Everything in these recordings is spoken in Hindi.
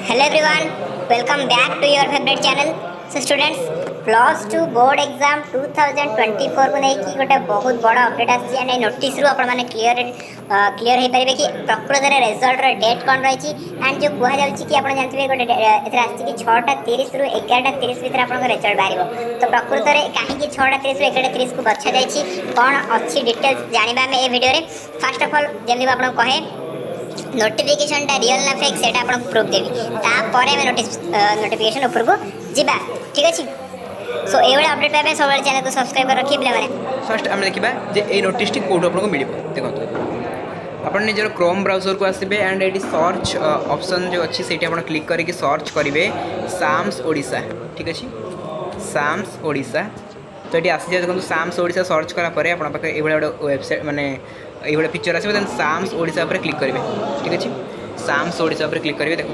Hello everyone, welcome back to your favorite channel. So students, plus two board exam 2024 को नहीं कि गोटे बहुत बड़ा अपडेट आसी एंड नोटिस रु आपण माने क्लियर हो पारे कि प्रकृत में रिजल्ट रो डेट कौन रही एंड जो कह जाउची कि आपण जानथिबे गोटे एथरा आसी कि 6:30 रु 11:30 भीतर आपण रिजल्ट बाहरिबो। तो प्रकृत में कहीं 6:30 रु 11:30 को बछा जायछि कौन अच्छी डिटेल्स जानिबा में ए वीडियो रे। फर्स्ट ऑफ ऑल जेमि आपण कहे नोटिफिकेशन टा रियल ना फेक सेटा आपण प्रूफ देबी तापर हम नोटिफिकेशन ऊपर को जीबा। ठीक अछि। सो ए वाला अपडेट पाबे सब चैनल को सब्सक्राइब कर रखिए पिला माने। फर्स्ट आम देखा जे ए नोटिस टी कोड आपको मिल देखो आप निजर क्रोम ब्राउजर को आसबे एंड ये सर्च ऑप्शन जो अच्छी से क्लिक करके सर्च करेंगे साम्स ओडिशा। ठीक अच्छे साम्स ओडिशा तो ये आसी देखो साम्स ओडिशा सर्च करापर आप गोटे वेबसाइट माने ये पिक्चर आस साम्स ओडिशा पर क्लिक करेंगे। ठीक अच्छे साम्स ओडिशा पर क्लिक करेंगे देखो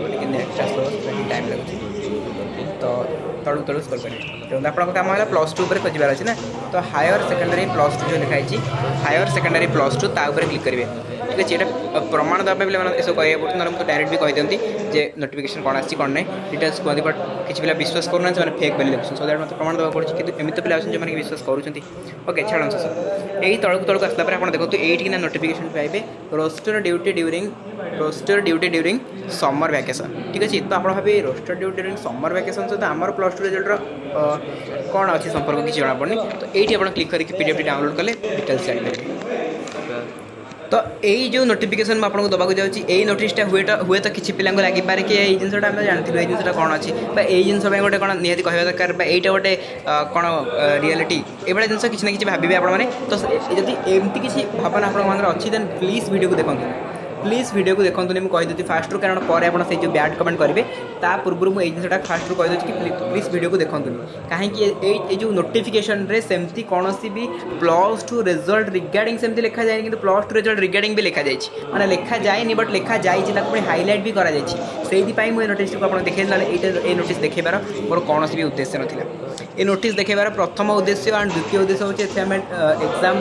टाइम लगुच तो तलू तलू स्कोर करेंगे आप कम है प्लस टू खोजार अच्छे ना तो हायर सेकेंडरी प्लस टू जो लिखाई हायर सेकेंडरी प्लस टू तापर क्लिक करेंगे। ठीक अच्छे ये प्रमाण देवा पे सब कह पड़ता मुझे डायरेक्ट भी कही दिखती जे नोटिफिकेशन कौन आसी कौन नहीं डिटेल्स कहते बट किसी पिला विश्वास करना से फेक बोली देखते सो दैट मतलब प्रमाण देवा पड़े कि एमती पिला जो विश्वास करुँच। ओके छाड़ यही तलक तलक आसला आप देखो ये नोटिफिकेशन पाइबे roster duty during summer vacation. ठीक अच्छे तो आप भावे roster duty during summer vacation सहित आमर प्लस टू रिजल्ट कौन अच्छे संपर्क किसी जना पड़नी तो ये क्लिक करके पीडीएफ डाउनलोड कले डिटेल्स जान। तो यही जो नोटिफिकेशन मैं आपको दबाक जाऊँगी यही नोटिसटा हुए तो किसी पिला लगिपारे कि यही जिनसा आम जानते ये जिनसा कौन अच्छी यही जिन गोटे कौन निहती कहवा दरकार यहाँ गोटे कौन रियलिटी ये जिन किसी ना कि भावे आपने तो जब एमती किसी भावना आप अच्छी देन प्लीज वीडियो को देखो प्लीज वीडियो को देखते मुझे कहीदी फास्ट रू कारण पर आप जो बैड कमेंट करेंगे ता पूर्व मुझे जिनसा फास्ट रू कहीदे कि प्लीज वीडियो को देखते कहीं जो नोटिफिकेशन रे सेमती कौन भी प्लस टू रिजल्ट रिगार्डिंग सेमती लिखा जाए कि प्लस टू रिजल्ट रिगार्डिंग भी लिखा जाए माने लिखा जाए बट लिखा जाए हाइलाइट भी करा से मुझे नोटिस को आप देखे ये नोटिस देखेबार मोर कौन भी उद्देश्य नाला। ये नोटिस देखेबार प्रथम उद्देश्य एंड द्वितीय उद्देश्य होचे आम एग्जाम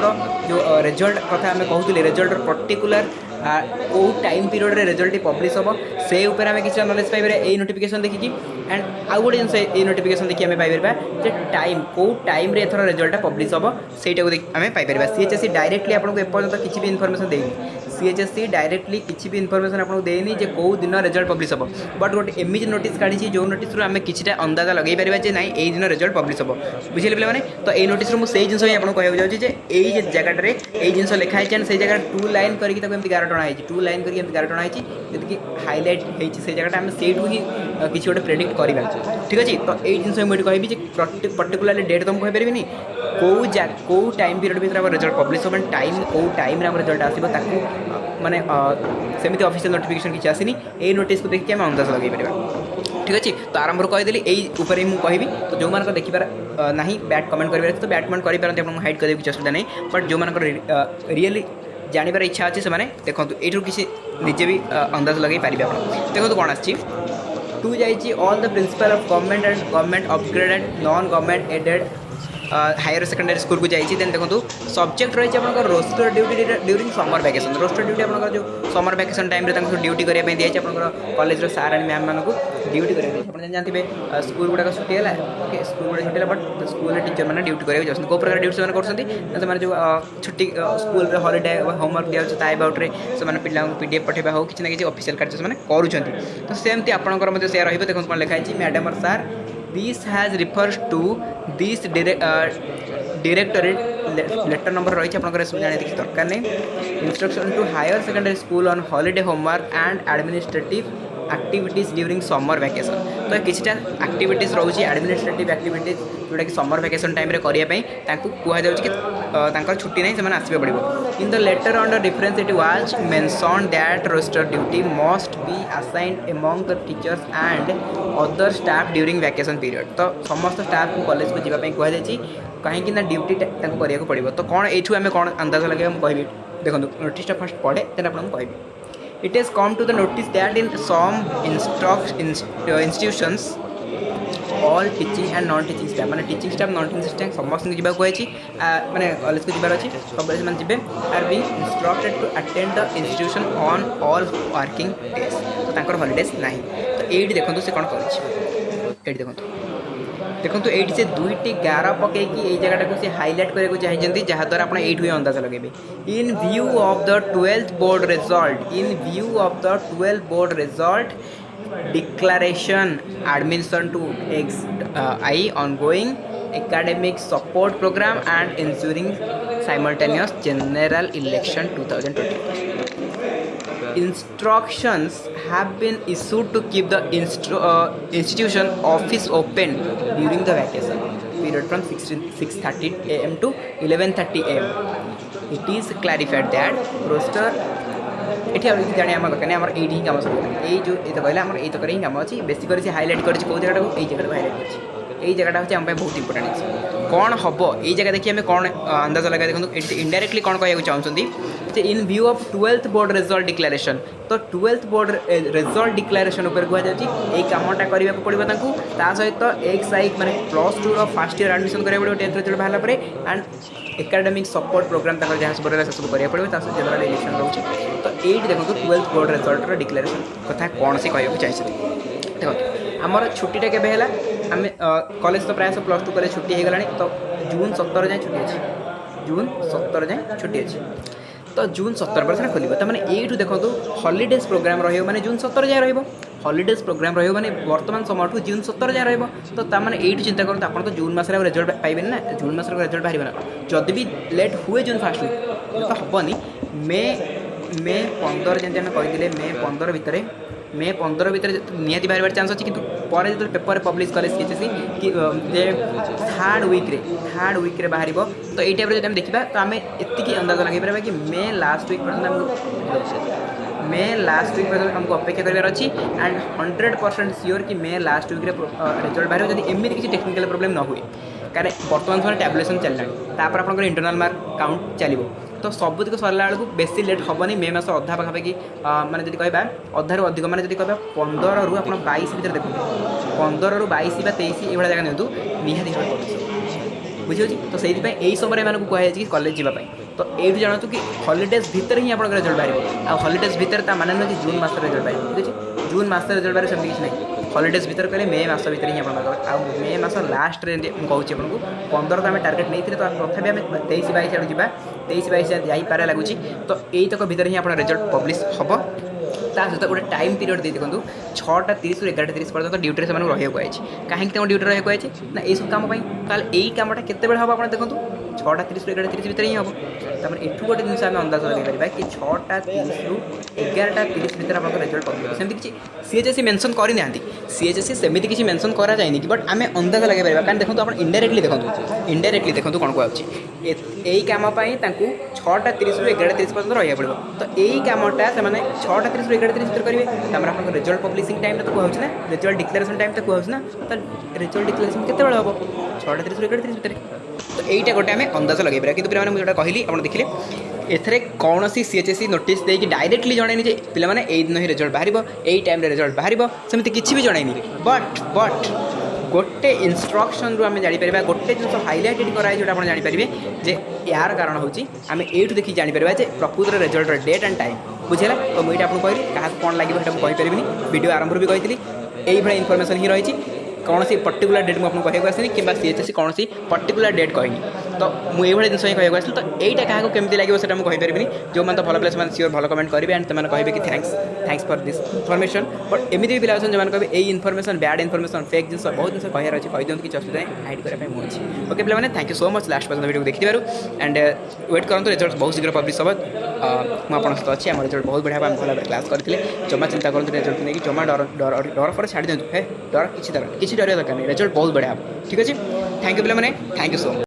जो रिजल्ट कथा आम कहते रिजल्ट पर्टिकुलर कौ टाइम पीरियड रे रिजल्ट पब्लिश हम से ऊपर आम किसी नॉलेज पाइपर ये नोटिफिकेशन देखिए एंड आउ गोटे जिन ये नोटिफिकेशन देखिए आम पाइपर जे टाइम कौ टाइम रे एथर रिजल्ट पब्लिश हम सेटा आम पाइपर। सीएचएससी डायरेक्टली आपको एपर्यंत किसी भी इनफॉरमेशन देनी सीएचएससी डायरेक्टली किसी भी इनफॉरमेशन आपको देनी जे कौ दिन रिजल्ट पब्लिश हम बट गोटे एमती नोटिस काढ़ी जो नोटिस आम किसी अंदाजा लगे पारे जे ना यही दिन रिजल्ट पब्लिश हम बुझे पे मैंने तो ये नोटिस मुझे जिन आपको कहूँ जाऊँगी ये जगह ये जिन लिखाई से जगह 2 लाइन करके गार टणाई 2 लाइन करके गार टणाई जी हाइलाइट होती जगह आम से ही किसी गोटे प्रेडिक्ट करवा। ठीक अच्छे तो ये जिन मुझे कहि पर्टिकुलरली डेट तुमको कहीपरि कौ टाइम पीरियड भर रिजल्ट पब्लिश हो टाइम कौ टाइम रिजल्ट आसो माने सेमती ऑफिशियल नोटिफिकेशन किसी आसनी ये नोटिस को देखिए आम अंदाज लगे पार। ठीक अच्छे तो आरंभ कहीदेली यही उपर मुझे कहि तो जो मान देखिबार ना बैड कमेंट करेंगे तो बैड कमेंट करेंगे आपको हाइड कर किसी असुविधा नहीं बट जो मान रियली जानवर इच्छा अच्छे से देखो यू किसी निजे भी अंदाज लगे पारे आप देखो कौन आसी टू जाइए all the principal of government and government upgraded non government aided higher secondary school को जाइए देन देखो सब्जेक्ट रही है roster duty during summer vacation roster duty आप जो समर वैकेशन टाइम ड्यूटी करने दिखाई आप कॉलेज सार एंड मैम मानक ड्यूटी करेंगे जानते स्कूल गुड़ाक छुट्टी है ओके स्कूल गुड़ा छुट्टी है बट स्कूल टीचर मैंने ड्यूटी कराया कौ प्रकार ड्यूटी से कर जो छुट्टी स्कूल हॉलीडे होमवर्क दिया ता अबाउट से पिला पीडीएफ पठेबा हो कि किसी ऑफिशियल कार्य से करुँच तो सेमती आपंकर से रही देखो कौन लिखाई मैडम और सार this has refers to this directorate letter number रही है सब जाने देखिए दरकार नहीं instruction to higher secondary school on holiday homework and administrative activities during summer vacation तो किसी एक्टिविटीज रोचे एडमिनिस्ट्रेटिव एक्टिविटीज जोटा कि समर वैकेशन टाइम करने कहु कि छुट्टी नहीं से आसपे पड़ो in the letter on the difference it was mention that roster duty must be assigned among the teachers and other staff during vacation period तो समस्त स्टाफ को कॉलेज को जावाई कहुई कहीं ड्यूटी कराया पड़ो तो कौन ये आम कौन अंदाज लगे मुझे कहि देखो नोटिसटा फर्स्ट पढ़े देन आपको कहि It has come to the notice that in some institutions all teaching and non teaching staff माने teaching staff non teaching staff समस्त जीवा कही माने कॉलेज को जीवार अच्छी सब से जी are being instructed to attend the institution on all working days तो हॉलीडेज ना तो ये देखो से कौन कर देखो देखो ये से दुईटी गार पकई ये जगह को हाइलाइट करने को चाहिए जहाद्वारा आप ये अंदाज लगे इन view of the 12th board result in view of the 12th board result declaration admission to ongoing academic support program and ensuring simultaneous general election 2020 instructions have been issued to keep the institution office open during the vacation period from 6:30 am to 11:30 am. It is clarified that roster ये जाने आम दरकार आम ये कम सब ये जो ये तो कहले आम ये तो कम अच्छी बेसिक हाइलाइट कर जगह को ये जगह हाइलाइट कर जगह हूँ आम बहुत इंपोर्टेंट कौन हम ये जगह देखिए आम कौन अंदाज लगा देखो इनडायरेक्टली कौन कहना चाहते इन view of 12th board result declaration तो 12th बोर्ड रिजल्ट डिक्लेरेशन उपर कहुई कमटा करने को पड़ो सहित एक्साइक मैंने +2 फर्स्ट ईयर एडमिशन करा पड़ो 10th रिजल्ट बाहर पर एंड एकेडमिक सपोर्ट प्रोग्राम जहाँ सब रहा सब करा पड़ो जनरल इलेक्शन रोचे तो ये देखो 12th बोर्ड रिजल्ट डिक्लेरेशन कथा कौन से कहना चाहिए देखो आमर छुट्टीटा के आम कॉलेज तो प्राय +2 कॉलेज छुट्टी हो गला तो जून 17 जाए छुट्टी अच्छी जून 17 जाए छुट्टी अच्छी तो जून 17 पर खोल तो मैंने ये देखो हॉलीडेज प्रोग्राम रही जून 17 जाए रही हॉलीडेज प्रोग्राम रही मैंने वर्तमान समय जून 17 जाए रही ये चिंता करूँ आप तो जून मसरे रिजल्ट पाइबे ना जून मसर रिजल्ट बाहर ना जदि भी लेट हुए जून फास्ट वीक तो हेनी मे 15 जमी कहते मे 15 भितर निहाती बाहर चान्स अच्छी कि जो पेपर पब्लिश कले कि थर्ड वीक्रे बाहर तो ये टाइप जब देखा तो आम ये अंदाज लगे पारा कि मे लास्ट वीक पर्यटन आमको अपेक्षा करार अच्छी एंड 100% श्योर कि मे लास्ट वीक्रे रिजल्ट बाहर जब एमती किसी टेक्निकल प्रोब्लेम न हुए कारण बर्तमान समय टैबुलेसन चलना आप इंटरनल मार्क काउंट चलो तो सबुतक सरला बेलू बेसी लेट हेनी मे मस अधा पाखापाखि माने जब कह अधारू अधिक मैंने जब कह 15 रू आप 22 भितर देखते 15 रू 22 23 ये जगह नियंतु निहाती बुझे तो से यही समय मैं कहुई कि कॉलेज जावाई तो ये जानतु कि हॉलीडेज भितर ही आप रिजल्ट बाहर आ हॉलीडेज भितर माने नुह कि जून मस रिजल्ट बाहर ठीक है जून मस रिजल्ट बाहर सेमती किसी ना हॉलीडेज भितर कहले मे मस भितर ही आप मे मस लास्ट कहूँ आपको 15 तो आम टार्गेट नहीं थे तो तथापि आम 23-22 आड़ जा 23-22 जापारे लगुच तो यही तक भितर ही आप रिजल्ट पब्लिश हम सहित गोटे टाइम पीरियड दे देखो 6:30 ରୁ 11:30 पर्यटन ड्यूटी से रही कहीं ड्यूटी रही ना ये सब कम यही कमटा केत हम आप देखो 6:30 ରୁ 11:30 भितर ही हम तमें एठू गोटे जिन आम अंदाज लगे पार कि 6:30 ରୁ 11:30 भितर आप रिजल्ट पब्लिश सेमती किसी सीएचएससी मेंशन करना सीएचएससी सेमती किसी मेंशन करा जाए कि बट आम अंदाज लगे पार कारण देखो आप इनडायरेक्टली देखो कौन कहूँ यही कमपाई 6:30 ରୁ 11:30 पर्यटन रहा पड़ो तो यही कमटा से 6:30 ରୁ 11:30 भितर करेंगे तमें आप रिजल्ट पब्लिशिंग टाइम तो कहूँ ना रिजल्ट डिक्लेरेशन टाइम तो कहूँ ना तो रिजल्ट डिक्लेरेशन केत हम 6:30 ରୁ 11:30 भितर तो यहीटा गोटे आम अंदाज लगे पारा कि पे मुझे कहली आप देखिए एथरे कौन सी सीएचएससी नोटिस देकी डायरेक्टली जनईनी जे पिला माने एई दिन ही रिजल्ट बाहर एई टाइम रे रिजल्ट बाहर सेमती किसी भी जनईनी बट गोटे इंस्ट्रक्शन रू आम जापर गोटे जिन हाइलाइटेड कराए जो आप जापारे जे यार कारण हूँ आम यूँ देखिए जापर जे प्रकृत रिजल्ट डेट एंड टाइम बुझेगा तो मुझे आपको कहली क्या कौन लगे कहीपरि वीडियो आरंभ भी कही यही भाई इनफर्मेशन ही रही कौन सी पर्टिकुलर डेट मुझे कहूँ आसनी कि सीएचएससी कौन सी पर्टिकुलर डेट कहनी तो मुझे जिन ही कहूँ आसली तो यहीटा क्या केमी लगे से मुझे कहीपरि जो मैंने तो भल प्लेस सियोर भल कमेंट करेंगे एंड तुम कहे कि thanks for this information but एमती भी पिला जो कहे यही इनफर्मेशन बैड इनफर्मेशन फेक जिन बहुत जिन कहार अच्छे कही दिखाते कि असुविधा हाइड करने मुझे ओके पे thank you so much last पर्यटन वीडियो देखिए एंड वेट करूँ रिजल्ट बहुत शीघ्र पब्लिश हम मुझे सहित अच्छी आम रिजल्ट बहुत बढ़िया आम भल भाव क्लास करते जमा चिंता करूँ रिजल्ट नहीं जमा डर पर छाड़ दिखाँ है डर किसी डर दरकार नहीं रिजल्ट बहुत बढ़िया ठीक अच्छे थैंक यू पे थैंक यू सो मच।